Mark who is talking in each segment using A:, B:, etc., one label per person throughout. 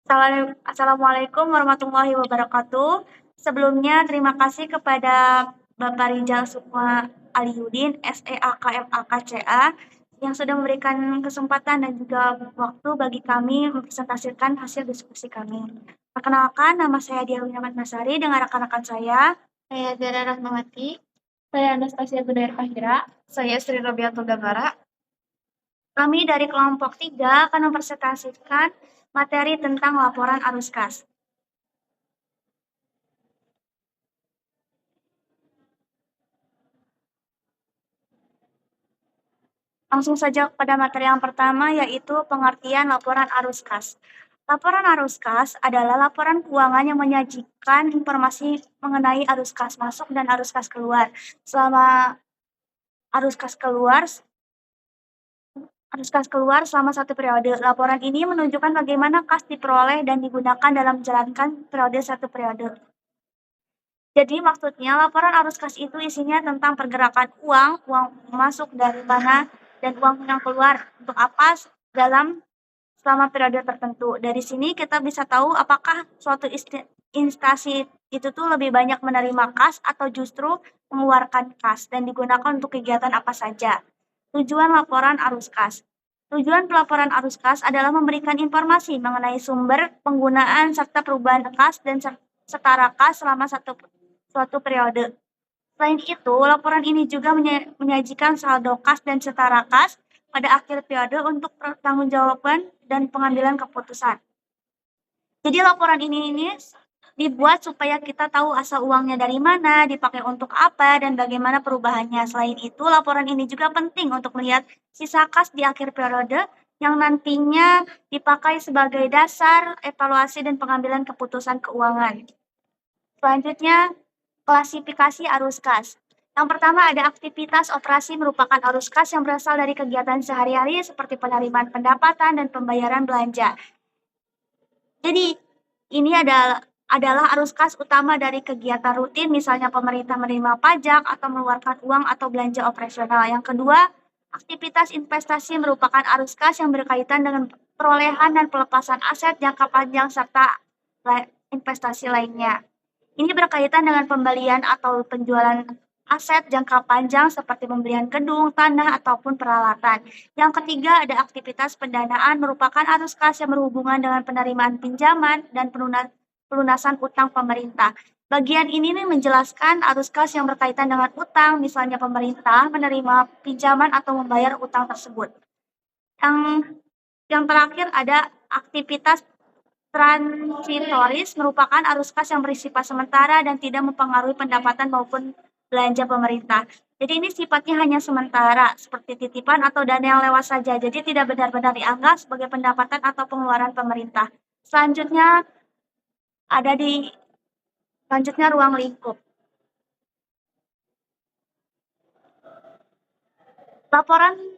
A: Assalamualaikum warahmatullahi wabarakatuh. Sebelumnya terima kasih kepada Bapak Rijal Sukma Aliudin, SEAKMAKCA, yang sudah memberikan kesempatan dan juga waktu bagi kami mempresentasikan hasil diskusi kami. Perkenalkan, nama saya Diawina Masari dengan rekan-rekan saya. Saya Zara Rahmawati. Saya Anastasia Gunair Fahira. Saya Sri Robiatul Gagara. Kami dari kelompok 3 akan mempresentasikan materi tentang laporan arus kas. Langsung saja pada materi yang pertama, yaitu pengertian laporan arus kas. Laporan arus kas adalah laporan keuangan yang menyajikan informasi mengenai arus kas masuk dan arus kas keluar. Selama arus kas keluar selama satu periode. Laporan ini menunjukkan bagaimana kas diperoleh dan digunakan dalam menjalankan periode satu periode. Jadi maksudnya laporan arus kas itu isinya tentang pergerakan uang masuk dari mana, dan uang yang keluar untuk apa selama periode tertentu. Dari sini kita bisa tahu apakah suatu instansi itu tuh lebih banyak menerima kas atau justru mengeluarkan kas dan digunakan untuk kegiatan apa saja. Tujuan laporan arus kas. Tujuan pelaporan arus kas adalah memberikan informasi mengenai sumber, penggunaan, serta perubahan kas dan setara kas selama suatu periode. Selain itu, laporan ini juga menyajikan saldo kas dan setara kas pada akhir periode untuk pertanggungjawaban dan pengambilan keputusan. Jadi laporan ini dibuat supaya kita tahu asal uangnya dari mana, dipakai untuk apa, dan bagaimana perubahannya. Selain itu, laporan ini juga penting untuk melihat sisa kas di akhir periode yang nantinya dipakai sebagai dasar evaluasi dan pengambilan keputusan keuangan. Selanjutnya, klasifikasi arus kas. Yang pertama ada aktivitas operasi merupakan arus kas yang berasal dari kegiatan sehari-hari seperti penerimaan pendapatan dan pembayaran belanja. Jadi, ini adalah arus kas utama dari kegiatan rutin, misalnya pemerintah menerima pajak atau mengeluarkan uang atau belanja operasional. Yang kedua, aktivitas investasi merupakan arus kas yang berkaitan dengan perolehan dan pelepasan aset jangka panjang serta investasi lainnya. Ini berkaitan dengan pembelian atau penjualan aset jangka panjang seperti pembelian gedung, tanah, ataupun peralatan. Yang ketiga ada aktivitas pendanaan merupakan arus kas yang berhubungan dengan penerimaan pinjaman dan pelunasan utang pemerintah. Bagian ini menjelaskan arus kas yang berkaitan dengan utang, misalnya pemerintah menerima pinjaman atau membayar utang tersebut. Yang terakhir ada aktivitas transitoris merupakan arus kas yang bersifat sementara dan tidak mempengaruhi pendapatan maupun belanja pemerintah. Jadi ini sifatnya hanya sementara, seperti titipan atau dana yang lewat saja. Jadi tidak benar-benar dianggap sebagai pendapatan atau pengeluaran pemerintah. Selanjutnya ruang lingkup.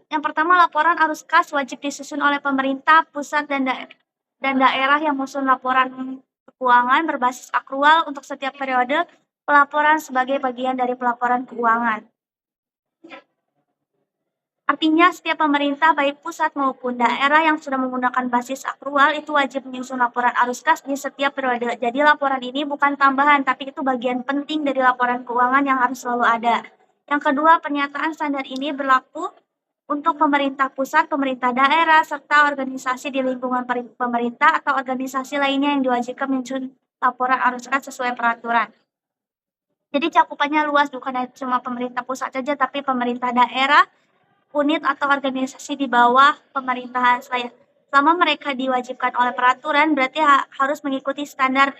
A: Yang pertama laporan arus kas wajib disusun oleh pemerintah pusat dan daerah yang menyusun laporan keuangan berbasis akrual untuk setiap periode pelaporan sebagai bagian dari pelaporan keuangan. Artinya setiap pemerintah baik pusat maupun daerah yang sudah menggunakan basis akrual itu wajib menyusun laporan arus kas di setiap periode. Jadi laporan ini bukan tambahan, tapi itu bagian penting dari laporan keuangan yang harus selalu ada. Yang kedua, pernyataan standar ini berlaku untuk pemerintah pusat, pemerintah daerah, serta organisasi di lingkungan pemerintah atau organisasi lainnya yang diwajibkan menyusun laporan arus kas sesuai peraturan. Jadi cakupannya luas, bukan cuma pemerintah pusat saja, tapi pemerintah daerah, unit atau organisasi di bawah pemerintahan. Selama mereka diwajibkan oleh peraturan, berarti harus mengikuti standar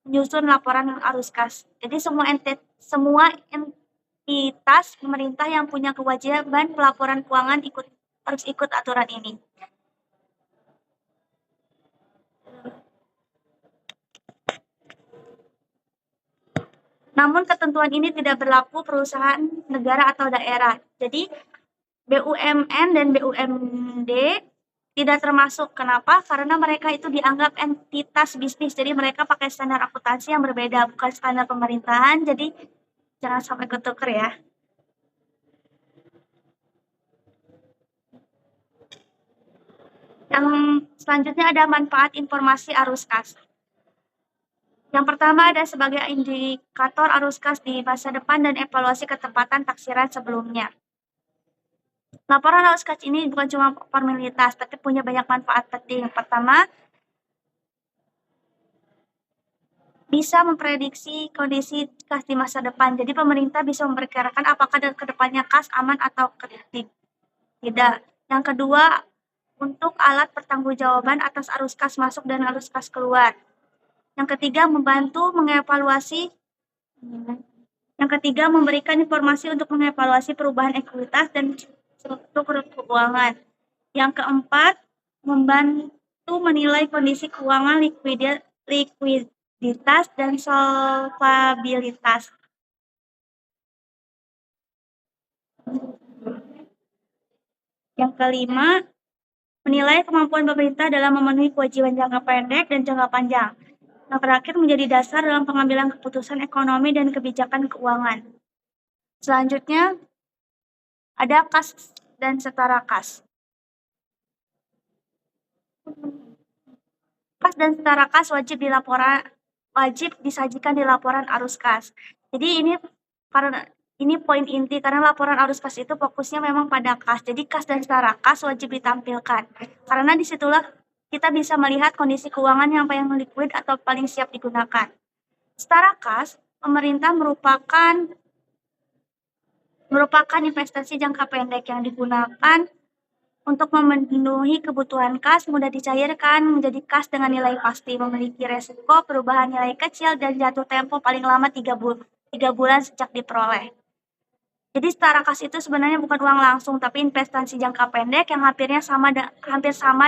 A: menyusun laporan arus kas. Jadi semua entitas pemerintah yang punya kewajiban pelaporan keuangan harus ikut aturan ini. Namun ketentuan ini tidak berlaku perusahaan negara atau daerah. Jadi BUMN dan BUMD tidak termasuk. Kenapa? Karena mereka itu dianggap entitas bisnis. Jadi mereka pakai standar akuntansi yang berbeda, bukan standar pemerintahan. Jadi jangan sampai ketuker ya. Yang selanjutnya ada manfaat informasi arus kas. Yang pertama ada sebagai indikator arus kas di masa depan dan evaluasi ketepatan taksiran sebelumnya. Laporan arus kas ini bukan cuma formalitas, tapi punya banyak manfaat penting. Yang pertama, bisa memprediksi kondisi kas di masa depan. Jadi pemerintah bisa memperkirakan apakah ke depannya kas aman atau tidak. Yang kedua, untuk alat pertanggungjawaban atas arus kas masuk dan arus kas keluar. Yang ketiga, membantu mengevaluasi. Yang ketiga, memberikan informasi untuk mengevaluasi perubahan ekuitas dan struktur keuangan. Yang keempat, membantu menilai kondisi keuangan, likuiditas dan solvabilitas. Yang kelima, menilai kemampuan pemerintah dalam memenuhi kewajiban jangka pendek dan jangka panjang. Yang terakhir, menjadi dasar dalam pengambilan keputusan ekonomi dan kebijakan keuangan. Selanjutnya, ada kas dan setara kas. Kas dan setara kas wajib disajikan di laporan arus kas. Jadi ini poin inti karena laporan arus kas itu fokusnya memang pada kas. Jadi kas dan setara kas wajib ditampilkan. Karena disitulah kita bisa melihat kondisi keuangan yang paling liquid atau paling siap digunakan. Setara kas, pemerintah merupakan investasi jangka pendek yang digunakan untuk memenuhi kebutuhan kas, mudah dicairkan, menjadi kas dengan nilai pasti, memiliki resiko perubahan nilai kecil, dan jatuh tempo paling lama 3 bulan sejak diperoleh. Jadi setara kas itu sebenarnya bukan uang langsung, tapi investasi jangka pendek yang hampir sama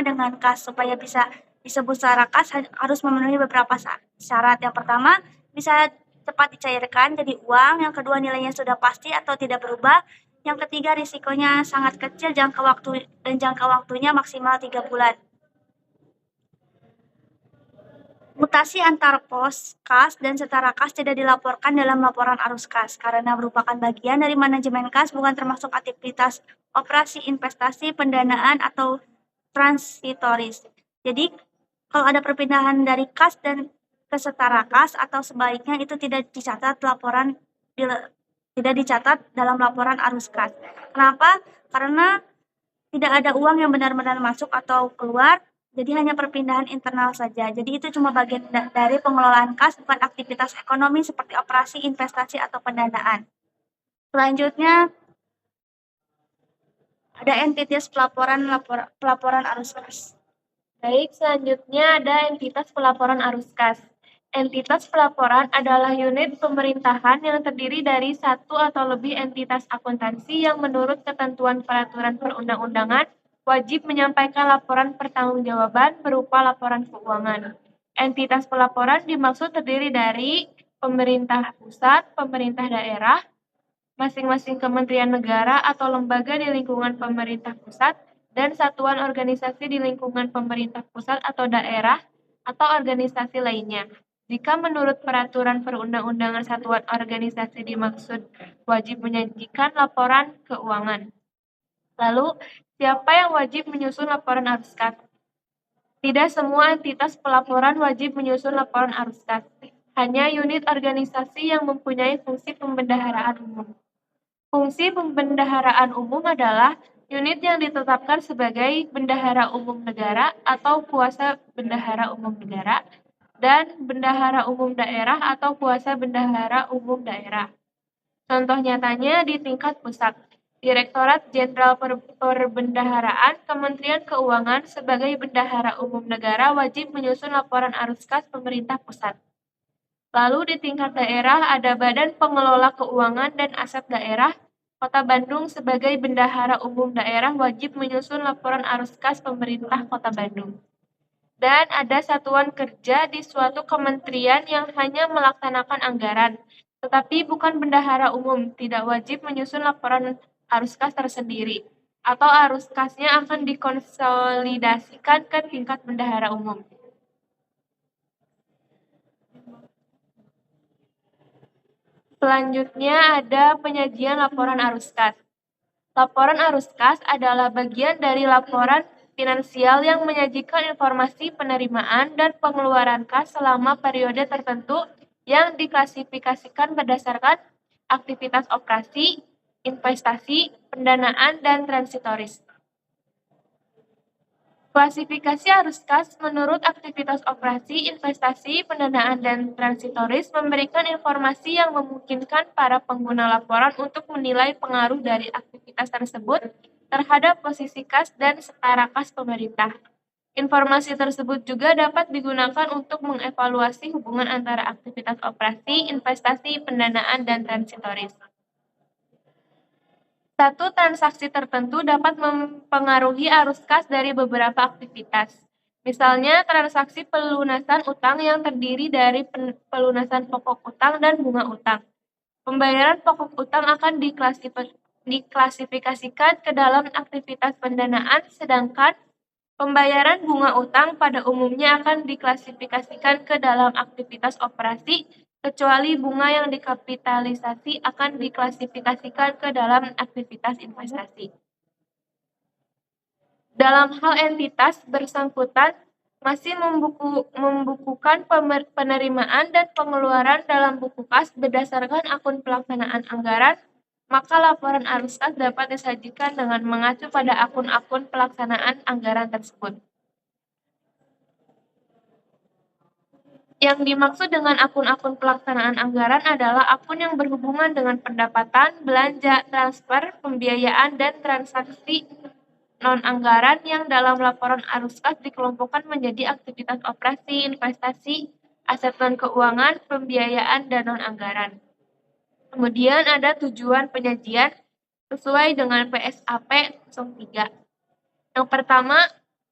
A: dengan kas. Supaya bisa disebut setara kas harus memenuhi beberapa syarat. Yang pertama, bisa cepat dicairkan jadi uang. Yang kedua, nilainya sudah pasti atau tidak berubah. Yang ketiga, risikonya sangat kecil, jangka waktunya maksimal 3 bulan. Mutasi antar pos kas dan setara kas tidak dilaporkan dalam laporan arus kas karena merupakan bagian dari manajemen kas, bukan termasuk aktivitas operasi investasi, pendanaan, atau transitoris. Jadi, kalau ada perpindahan dari kas dan ke setara kas atau sebaliknya itu tidak dicatat dalam laporan arus kas. Kenapa? Karena tidak ada uang yang benar-benar masuk atau keluar, jadi hanya perpindahan internal saja. Jadi itu cuma bagian dari pengelolaan kas, bukan aktivitas ekonomi seperti operasi, investasi, atau pendanaan. Selanjutnya, ada entitas pelaporan arus kas.
B: Baik, selanjutnya ada entitas pelaporan arus kas. Entitas pelaporan adalah unit pemerintahan yang terdiri dari satu atau lebih entitas akuntansi yang menurut ketentuan peraturan perundang-undangan wajib menyampaikan laporan pertanggungjawaban berupa laporan keuangan. Entitas pelaporan dimaksud terdiri dari pemerintah pusat, pemerintah daerah, masing-masing kementerian negara atau lembaga di lingkungan pemerintah pusat, dan satuan organisasi di lingkungan pemerintah pusat atau daerah atau organisasi lainnya. Jika menurut peraturan perundang-undangan satuan organisasi dimaksud wajib menyajikan laporan keuangan. Lalu, siapa yang wajib menyusun laporan arus kas? Tidak semua entitas pelaporan wajib menyusun laporan arus kas. Hanya unit organisasi yang mempunyai fungsi pembendaharaan umum. Fungsi pembendaharaan umum adalah unit yang ditetapkan sebagai bendahara umum negara atau kuasa bendahara umum negara, dan bendahara umum daerah atau kuasa bendahara umum daerah. Contoh nyatanya di tingkat pusat, Direktorat Jenderal Perbendaharaan Kementerian Keuangan sebagai bendahara umum negara wajib menyusun laporan arus kas pemerintah pusat. Lalu di tingkat daerah ada Badan Pengelola Keuangan dan Aset Daerah. Kota Bandung sebagai bendahara umum daerah wajib menyusun laporan arus kas pemerintah Kota Bandung. Dan ada satuan kerja di suatu kementerian yang hanya melaksanakan anggaran, tetapi bukan bendahara umum, tidak wajib menyusun laporan arus kas tersendiri, atau arus kasnya akan dikonsolidasikan ke tingkat bendahara umum. Selanjutnya ada penyajian laporan arus kas. Laporan arus kas adalah bagian dari laporan finansial yang menyajikan informasi penerimaan dan pengeluaran kas selama periode tertentu yang diklasifikasikan berdasarkan aktivitas operasi, investasi, pendanaan, dan transitoris. Klasifikasi arus kas menurut aktivitas operasi, investasi, pendanaan, dan transitoris memberikan informasi yang memungkinkan para pengguna laporan untuk menilai pengaruh dari aktivitas tersebut terhadap posisi kas dan setara kas pemerintah. Informasi tersebut juga dapat digunakan untuk mengevaluasi hubungan antara aktivitas operasi, investasi, pendanaan, dan transitoris. Satu transaksi tertentu dapat mempengaruhi arus kas dari beberapa aktivitas. Misalnya, transaksi pelunasan utang yang terdiri dari pelunasan pokok utang dan bunga utang. Pembayaran pokok utang akan diklasifikasikan ke dalam aktivitas pendanaan, sedangkan pembayaran bunga utang pada umumnya akan diklasifikasikan ke dalam aktivitas operasi, kecuali bunga yang dikapitalisasi akan diklasifikasikan ke dalam aktivitas investasi. Dalam hal entitas bersangkutan masih membukukan penerimaan dan pengeluaran dalam buku kas berdasarkan akun pelaksanaan anggaran, maka laporan arus kas dapat disajikan dengan mengacu pada akun-akun pelaksanaan anggaran tersebut. Yang dimaksud dengan akun-akun pelaksanaan anggaran adalah akun yang berhubungan dengan pendapatan, belanja, transfer, pembiayaan, dan transaksi non-anggaran yang dalam laporan arus kas dikelompokkan menjadi aktivitas operasi, investasi, aset non-keuangan, pembiayaan, dan non-anggaran. Kemudian ada tujuan penyajian sesuai dengan PSAP 03. Yang pertama,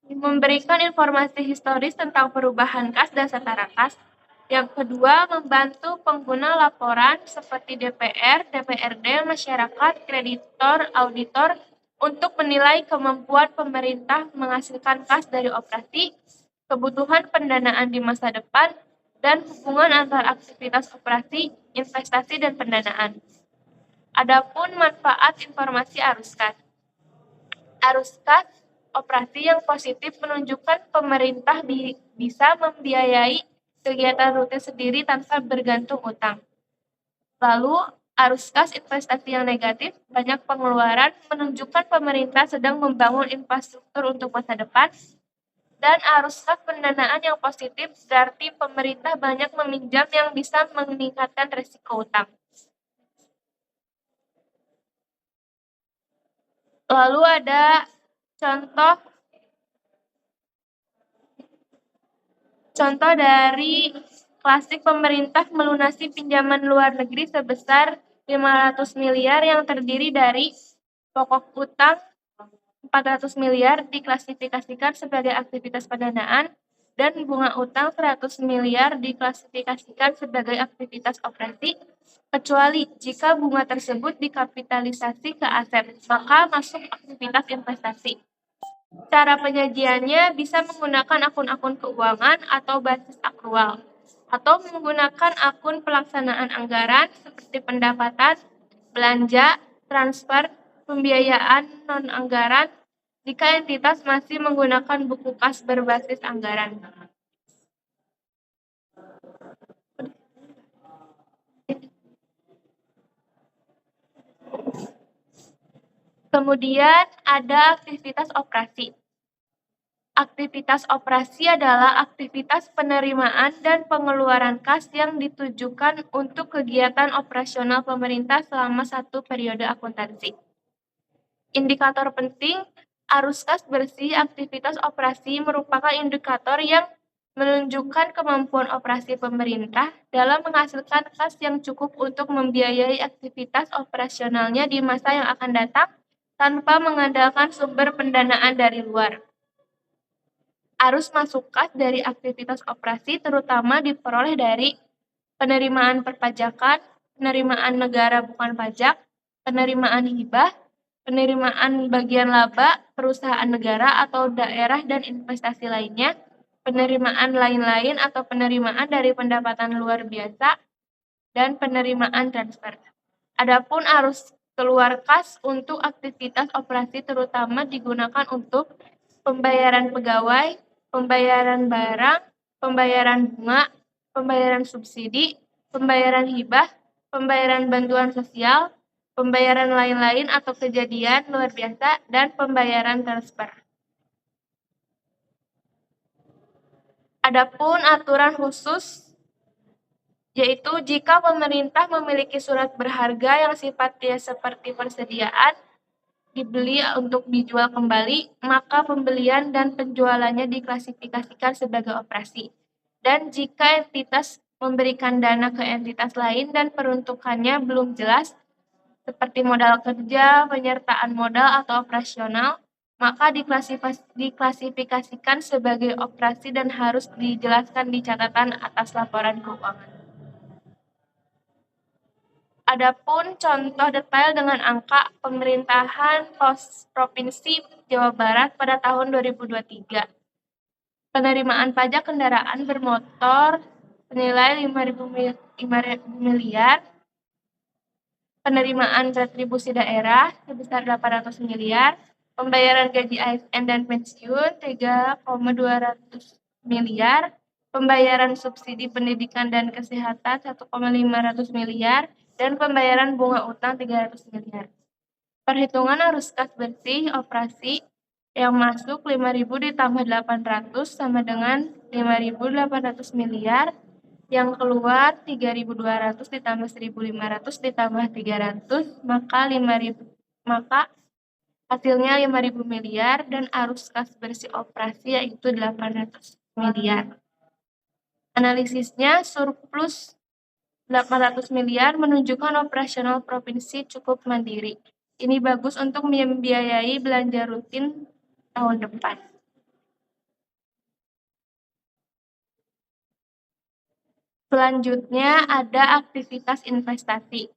B: memberikan informasi historis tentang perubahan kas dan setara kas. Yang kedua, membantu pengguna laporan seperti DPR, DPRD, masyarakat, kreditor, auditor untuk menilai kemampuan pemerintah menghasilkan kas dari operasi, kebutuhan pendanaan di masa depan, dan hubungan antara aktivitas operasi, investasi, dan pendanaan. Adapun manfaat informasi arus kas. Arus kas operasi yang positif menunjukkan pemerintah bisa membiayai kegiatan rutin sendiri tanpa bergantung utang. Lalu, arus kas investasi yang negatif, banyak pengeluaran, menunjukkan pemerintah sedang membangun infrastruktur untuk masa depan. Dan arus kas pendanaan yang positif berarti pemerintah banyak meminjam yang bisa meningkatkan risiko utang. Lalu ada Contoh dari klasik pemerintah melunasi pinjaman luar negeri sebesar 500 miliar yang terdiri dari pokok utang 400 miliar diklasifikasikan sebagai aktivitas pendanaan dan bunga utang 100 miliar diklasifikasikan sebagai aktivitas operasi, kecuali jika bunga tersebut dikapitalisasi ke aset, maka masuk aktivitas investasi. Cara penyajiannya bisa menggunakan akun-akun keuangan atau basis akrual, atau menggunakan akun pelaksanaan anggaran seperti pendapatan, belanja, transfer, pembiayaan non-anggaran, jika entitas masih menggunakan buku kas berbasis anggaran. Kemudian ada aktivitas operasi. Aktivitas operasi adalah aktivitas penerimaan dan pengeluaran kas yang ditujukan untuk kegiatan operasional pemerintah selama satu periode akuntansi. Indikator penting, arus kas bersih aktivitas operasi merupakan indikator yang menunjukkan kemampuan operasi pemerintah dalam menghasilkan kas yang cukup untuk membiayai aktivitas operasionalnya di masa yang akan datang tanpa mengandalkan sumber pendanaan dari luar. Arus masuk kas dari aktivitas operasi terutama diperoleh dari penerimaan perpajakan, penerimaan negara bukan pajak, penerimaan hibah, penerimaan bagian laba perusahaan negara atau daerah dan investasi lainnya, penerimaan lain-lain atau penerimaan dari pendapatan luar biasa, dan penerimaan transfer. Adapun arus keluar kas untuk aktivitas operasi terutama digunakan untuk pembayaran pegawai, pembayaran barang, pembayaran bunga, pembayaran subsidi, pembayaran hibah, pembayaran bantuan sosial, pembayaran lain-lain atau kejadian luar biasa, dan pembayaran transfer. Adapun aturan khusus yaitu jika pemerintah memiliki surat berharga yang sifatnya seperti persediaan dibeli untuk dijual kembali, maka pembelian dan penjualannya diklasifikasikan sebagai operasi. Dan jika entitas memberikan dana ke entitas lain dan peruntukannya belum jelas, seperti modal kerja, penyertaan modal, atau operasional, maka diklasifikasikan sebagai operasi dan harus dijelaskan di catatan atas laporan keuangan. Adapun contoh detail dengan angka pemerintahan Provinsi Jawa Barat pada tahun 2023. Penerimaan pajak kendaraan bermotor senilai 5.000 miliar, penerimaan retribusi daerah sebesar 800 miliar, pembayaran gaji ASN dan pensiun 3,200 miliar, pembayaran subsidi pendidikan dan kesehatan 1,500 miliar, dan pembayaran bunga utang 300 miliar. Perhitungan arus kas bersih operasi yang masuk 5.000 ditambah 800 sama dengan 5.800 miliar, yang keluar 3.200 ditambah 1.500 ditambah 300, maka hasilnya 5.000 miliar dan arus kas bersih operasi yaitu 800 miliar. Analisisnya surplus 800 miliar menunjukkan operasional provinsi cukup mandiri. Ini bagus untuk membiayai belanja rutin tahun depan. Selanjutnya ada aktivitas investasi.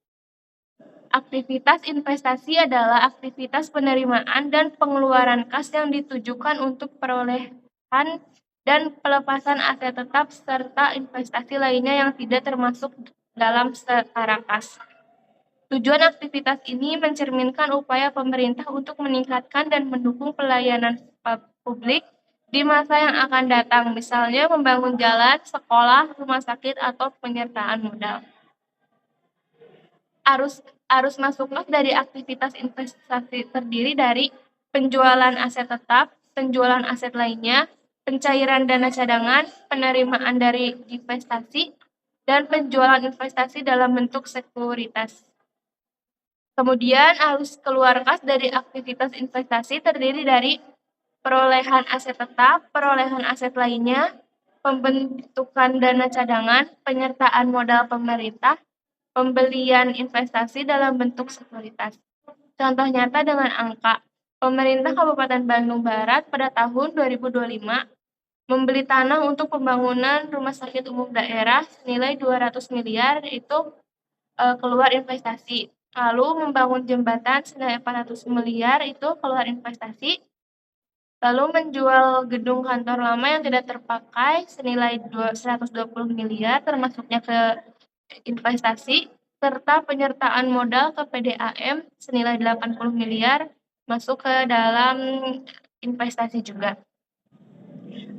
B: Aktivitas investasi adalah aktivitas penerimaan dan pengeluaran kas yang ditujukan untuk perolehan dan pelepasan aset tetap serta investasi lainnya yang tidak termasuk dalam setara kas. Tujuan aktivitas ini mencerminkan upaya pemerintah untuk meningkatkan dan mendukung pelayanan publik di masa yang akan datang, misalnya membangun jalan, sekolah, rumah sakit, atau penyertaan modal. Arus masuk kas dari aktivitas investasi terdiri dari penjualan aset tetap, penjualan aset lainnya, pencairan dana cadangan, penerimaan dari investasi, dan penjualan investasi dalam bentuk sekuritas. Kemudian arus keluar kas dari aktivitas investasi terdiri dari perolehan aset tetap, perolehan aset lainnya, pembentukan dana cadangan, penyertaan modal pemerintah, pembelian investasi dalam bentuk sekuritas. Contoh nyata dengan angka, pemerintah Kabupaten Bandung Barat pada tahun 2025 membeli tanah untuk pembangunan rumah sakit umum daerah senilai 200 miliar itu keluar investasi. Lalu membangun jembatan senilai 400 miliar itu keluar investasi. Lalu menjual gedung kantor lama yang tidak terpakai senilai 120 miliar termasuknya ke investasi, serta penyertaan modal ke PDAM senilai 80 miliar masuk ke dalam investasi juga.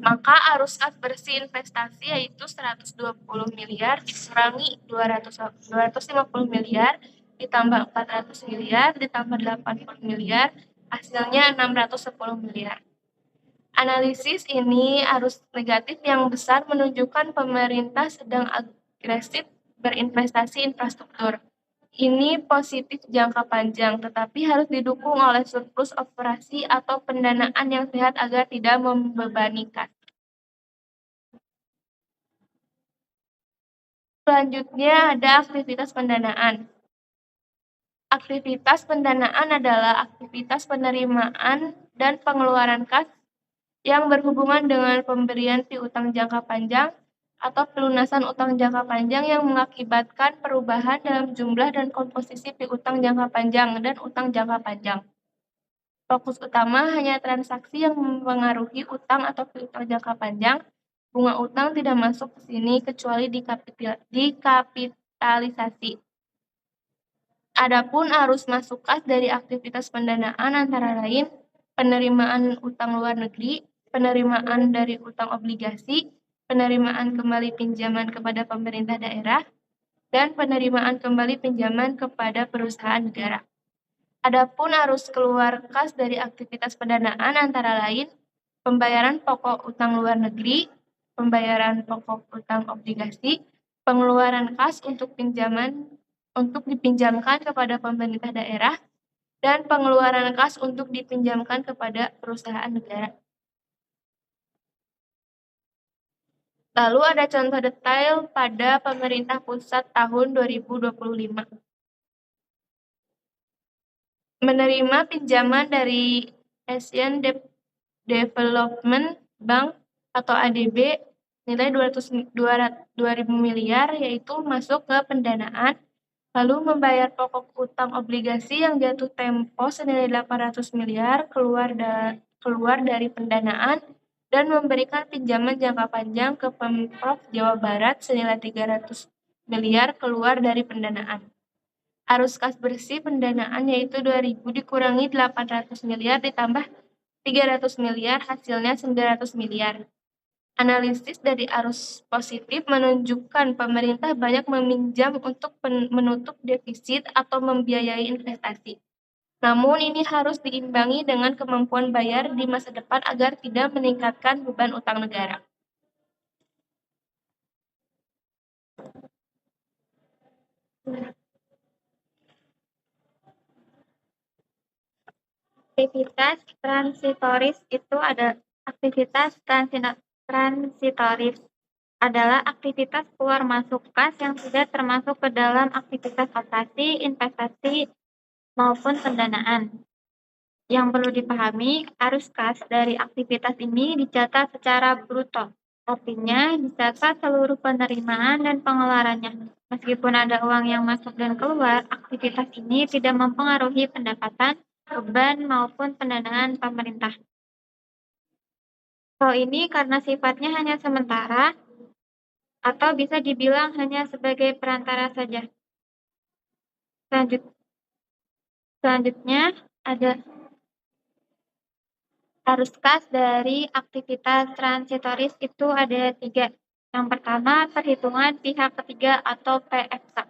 B: Maka arus kas bersih investasi yaitu 120 miliar dikurangi 250 miliar ditambah 400 miliar ditambah 80 miliar, hasilnya 610 miliar. Analisis ini arus negatif yang besar menunjukkan pemerintah sedang agresif berinvestasi infrastruktur. Ini positif jangka panjang, tetapi harus didukung oleh surplus operasi atau pendanaan yang sehat agar tidak membebani kas. Selanjutnya ada aktivitas pendanaan. Aktivitas pendanaan adalah aktivitas penerimaan dan pengeluaran kas yang berhubungan dengan pemberian piutang jangka panjang atau pelunasan utang jangka panjang yang mengakibatkan perubahan dalam jumlah dan komposisi piutang jangka panjang dan utang jangka panjang. Fokus utama hanya transaksi yang mempengaruhi utang atau piutang jangka panjang. Bunga utang tidak masuk ke sini kecuali dikapitalisasi. Adapun arus masuk kas dari aktivitas pendanaan antara lain penerimaan utang luar negeri, penerimaan dari utang obligasi, penerimaan kembali pinjaman kepada pemerintah daerah, dan penerimaan kembali pinjaman kepada perusahaan negara. Adapun arus keluar kas dari aktivitas pendanaan antara lain pembayaran pokok utang luar negeri, pembayaran pokok utang obligasi, pengeluaran kas untuk dipinjamkan kepada pemerintah daerah, dan pengeluaran kas untuk dipinjamkan kepada perusahaan negara. Lalu ada contoh detail pada pemerintah pusat tahun 2025. Menerima pinjaman dari Asian Development Bank atau ADB nilai 2.000 miliar yaitu masuk ke pendanaan, lalu membayar pokok utang obligasi yang jatuh tempo senilai 800 miliar keluar dari pendanaan, dan memberikan pinjaman jangka panjang ke Pemprov Jawa Barat senilai 300 miliar keluar dari pendanaan. Arus kas bersih pendanaan yaitu 2.000 dikurangi 800 miliar ditambah 300 miliar, hasilnya 900 miliar. Analisis dari arus positif menunjukkan pemerintah banyak meminjam untuk menutup defisit atau membiayai investasi. Namun ini harus diimbangi dengan kemampuan bayar di masa depan agar tidak meningkatkan beban utang negara.
A: Aktivitas transitoris itu ada aktivitas transitoris adalah aktivitas keluar masuk kas yang tidak termasuk ke dalam aktivitas operasi, investasi, maupun pendanaan. Yang perlu dipahami, arus kas dari aktivitas ini dicatat secara bruto. Artinya, dicatat seluruh penerimaan dan pengeluarannya. Meskipun ada uang yang masuk dan keluar, aktivitas ini tidak mempengaruhi pendapatan, beban, maupun pendanaan pemerintah. Hal ini karena sifatnya hanya sementara, atau bisa dibilang hanya sebagai perantara saja. Selanjutnya ada arus kas dari aktivitas transitoris itu ada 3. Yang pertama, perhitungan pihak ketiga atau PFK.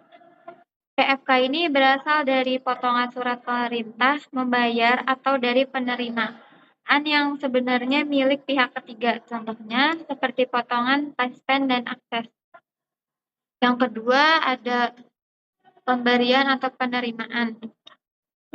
A: PFK ini berasal dari potongan surat pemerintah membayar atau dari penerimaan yang sebenarnya milik pihak ketiga. Contohnya seperti potongan taspen dan akses. Yang kedua ada pemberian atau penerimaan.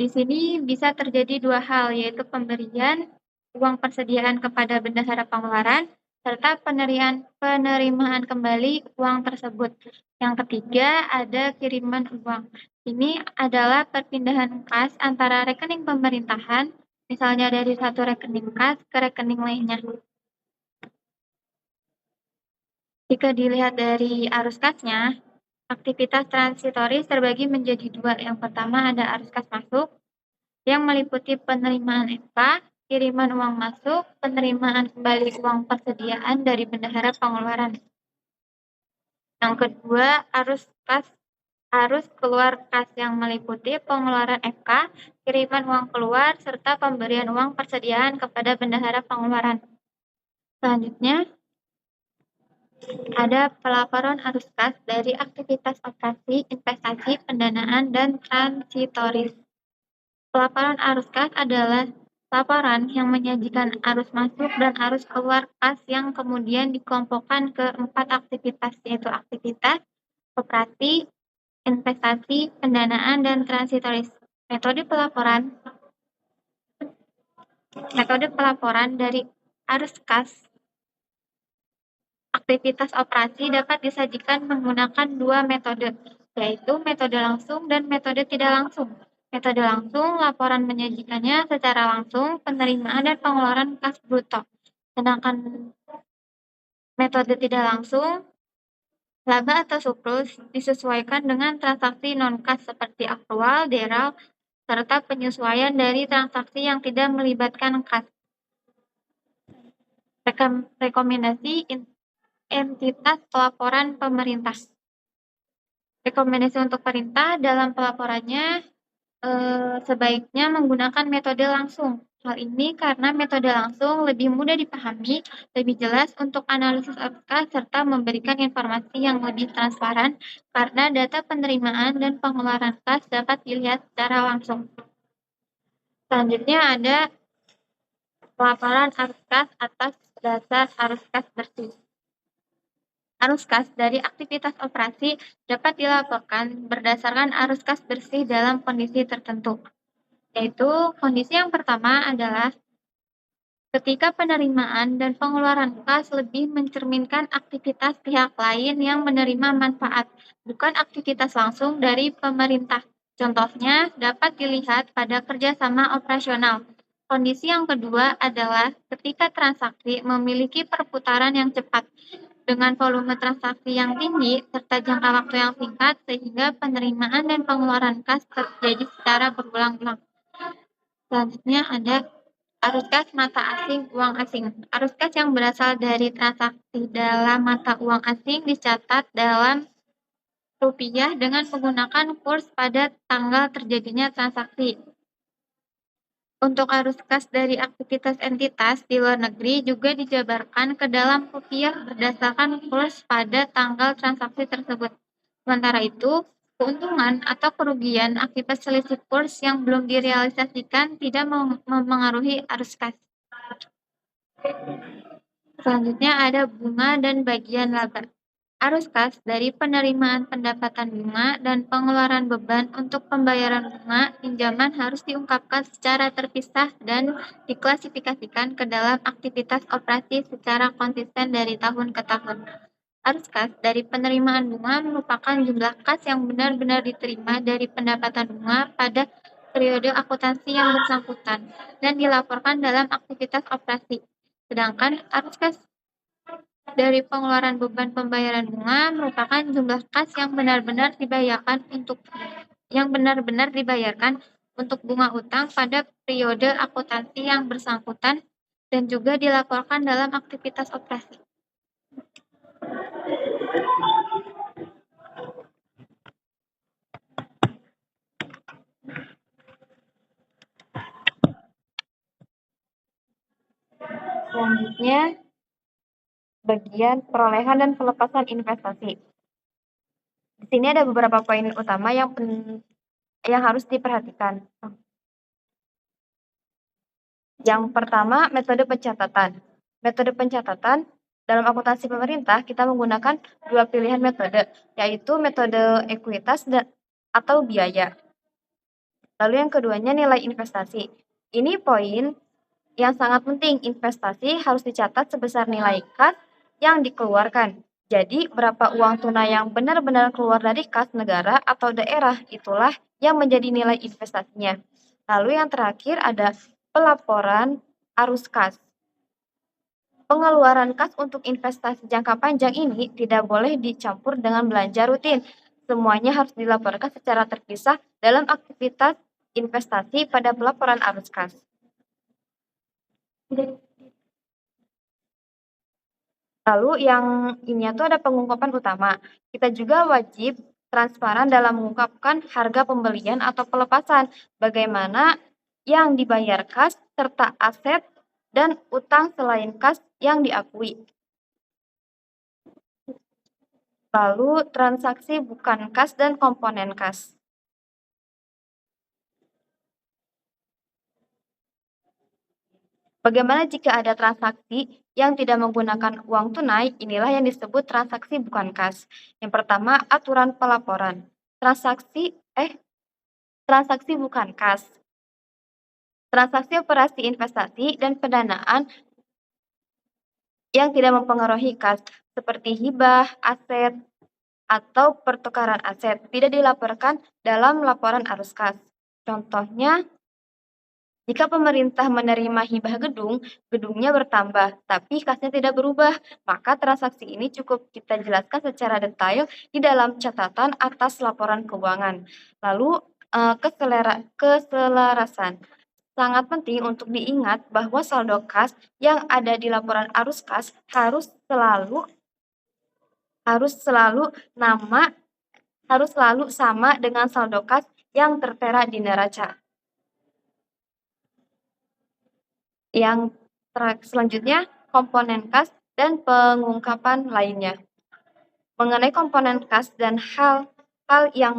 A: Di sini bisa terjadi 2 hal, yaitu pemberian uang persediaan kepada bendahara pengeluaran, serta penerimaan kembali uang tersebut. Yang ketiga ada kiriman uang. Ini adalah perpindahan kas antara rekening pemerintahan, misalnya dari satu rekening kas ke rekening lainnya. Jika dilihat dari arus kasnya, aktivitas transitoris terbagi menjadi 2. Yang pertama ada arus kas masuk, yang meliputi penerimaan FK, kiriman uang masuk, penerimaan kembali uang persediaan dari bendahara pengeluaran. Yang kedua, arus keluar kas yang meliputi pengeluaran FK, kiriman uang keluar, serta pemberian uang persediaan kepada bendahara pengeluaran. Selanjutnya, ada pelaporan arus kas dari aktivitas operasi, investasi, pendanaan, dan transitoris. Pelaporan arus kas adalah laporan yang menyajikan arus masuk dan arus keluar kas yang kemudian dikelompokkan ke 4 aktivitas, yaitu aktivitas operasi, investasi, pendanaan, dan transitoris. Metode pelaporan dari arus kas aktivitas operasi dapat disajikan menggunakan 2 metode, yaitu metode langsung dan metode tidak langsung. Metode langsung, laporan menyajikannya secara langsung, penerimaan dan pengeluaran kas bruto. Sedangkan metode tidak langsung, laba atau surplus disesuaikan dengan transaksi non-kas seperti aktual, deral, serta penyesuaian dari transaksi yang tidak melibatkan kas. Rekomendasi entitas pelaporan pemerintah. Rekomendasi untuk perintah dalam pelaporannya sebaiknya menggunakan metode langsung.
C: Hal ini karena metode langsung lebih mudah dipahami, lebih jelas untuk analisis arus kas, serta memberikan informasi yang lebih transparan karena data penerimaan dan pengeluaran kas dapat dilihat secara langsung. Selanjutnya ada pelaporan arus kas atas dasar arus kas bersih. Arus kas dari aktivitas operasi dapat dilaporkan berdasarkan arus kas bersih dalam kondisi tertentu. Yaitu kondisi yang pertama adalah ketika penerimaan dan pengeluaran kas lebih mencerminkan aktivitas pihak lain yang menerima manfaat, bukan aktivitas langsung dari pemerintah. Contohnya dapat dilihat pada kerjasama operasional. Kondisi yang kedua adalah ketika transaksi memiliki perputaran yang cepat, dengan volume transaksi yang tinggi serta jangka waktu yang singkat, sehingga penerimaan dan pengeluaran kas terjadi secara berulang-ulang. Selanjutnya ada arus kas mata asing uang asing. Arus kas yang berasal dari transaksi dalam mata uang asing dicatat dalam rupiah dengan menggunakan kurs pada tanggal terjadinya transaksi. Untuk arus kas dari aktivitas entitas di luar negeri juga dijabarkan ke dalam rupiah berdasarkan kurs pada tanggal transaksi tersebut. Sementara itu, keuntungan atau kerugian akibat selisih kurs yang belum direalisasikan tidak memengaruhi arus kas. Selanjutnya ada bunga dan bagian laba. Arus kas dari penerimaan pendapatan bunga dan pengeluaran beban untuk pembayaran bunga pinjaman harus diungkapkan secara terpisah dan diklasifikasikan ke dalam aktivitas operasi secara konsisten dari tahun ke tahun. Arus kas dari penerimaan bunga merupakan jumlah kas yang benar-benar diterima dari pendapatan bunga pada periode akuntansi yang bersangkutan dan dilaporkan dalam aktivitas operasi. Sedangkan arus kas dari pengeluaran beban pembayaran bunga merupakan jumlah kas yang benar-benar dibayarkan untuk bunga utang pada periode akuntansi yang bersangkutan dan juga dilaporkan dalam aktivitas operasi. Selanjutnya, bagian perolehan dan pelepasan investasi. Di sini ada beberapa poin utama yang harus diperhatikan. Yang pertama, metode pencatatan. Metode pencatatan dalam akuntansi pemerintah kita menggunakan dua pilihan metode, yaitu metode ekuitas atau biaya. Lalu yang keduanya nilai investasi. Ini poin yang sangat penting, investasi harus dicatat sebesar nilai kas yang dikeluarkan. Jadi, berapa uang tunai yang benar-benar keluar dari kas negara atau daerah, itulah yang menjadi nilai investasinya. Lalu yang terakhir ada pelaporan arus kas. Pengeluaran kas untuk investasi jangka panjang ini tidak boleh dicampur dengan belanja rutin. Semuanya harus dilaporkan secara terpisah dalam aktivitas investasi pada pelaporan arus kas. Lalu yang ini tuh ada pengungkapan utama. Kita juga wajib transparan dalam mengungkapkan harga pembelian atau pelepasan, bagaimana yang dibayar kas, serta aset dan utang selain kas yang diakui. Lalu transaksi bukan kas dan komponen kas. Bagaimana jika ada transaksi yang tidak menggunakan uang tunai? Inilah yang disebut transaksi bukan kas. Yang pertama, aturan pelaporan. Transaksi bukan kas. Transaksi operasi investasi dan pendanaan yang tidak mempengaruhi kas, seperti hibah, aset, atau pertukaran aset, tidak dilaporkan dalam laporan arus kas. Contohnya, jika pemerintah menerima hibah gedung, gedungnya bertambah, tapi kasnya tidak berubah, maka transaksi ini cukup kita jelaskan secara detail di dalam catatan atas laporan keuangan. Lalu, keselarasan. Sangat penting untuk diingat bahwa saldo kas yang ada di laporan arus kas harus selalu sama dengan saldo kas yang tertera di neraca.
D: Yang selanjutnya, komponen kas dan pengungkapan lainnya. Mengenai komponen kas dan hal-hal yang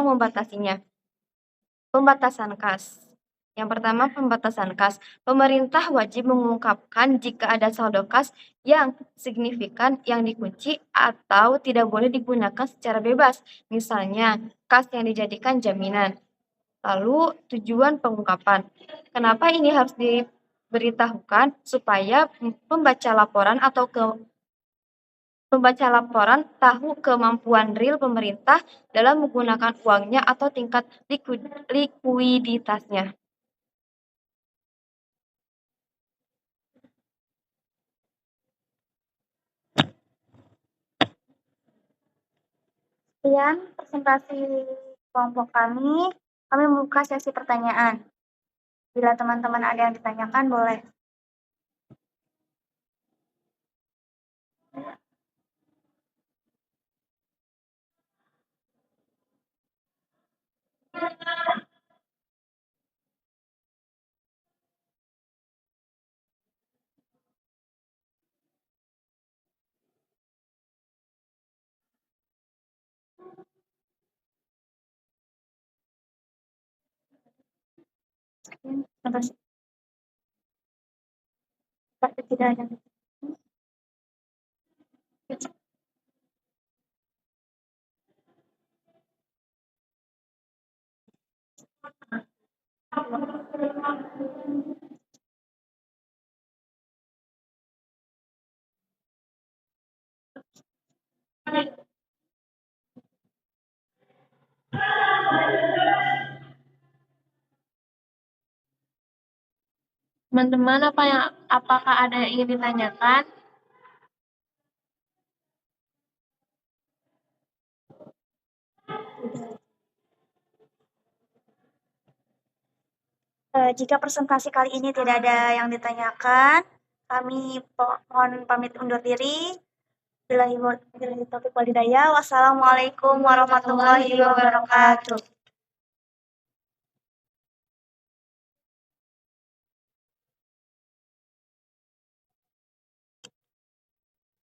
D: membatasinya. Pembatasan kas. Yang pertama, pembatasan kas. Pemerintah wajib mengungkapkan jika ada saldo kas yang signifikan yang dikunci atau tidak boleh digunakan secara bebas. Misalnya, kas yang dijadikan jaminan. Lalu, tujuan pengungkapan. Kenapa ini harus diberitahukan? Supaya pembaca laporan tahu kemampuan real pemerintah dalam menggunakan uangnya atau tingkat likuiditasnya.
A: Sekian presentasi kelompok kami. Kami membuka sesi pertanyaan. Bila teman-teman ada yang ditanyakan, boleh. Sekian, terima kasih. Tapi tidak ada.
B: Teman-teman, apakah ada yang ingin ditanyakan?
A: Jika presentasi kali ini tidak ada yang ditanyakan, kami mohon pamit undur diri. Billahi taufiq wal hidayah. Wassalamualaikum warahmatullahi wabarakatuh.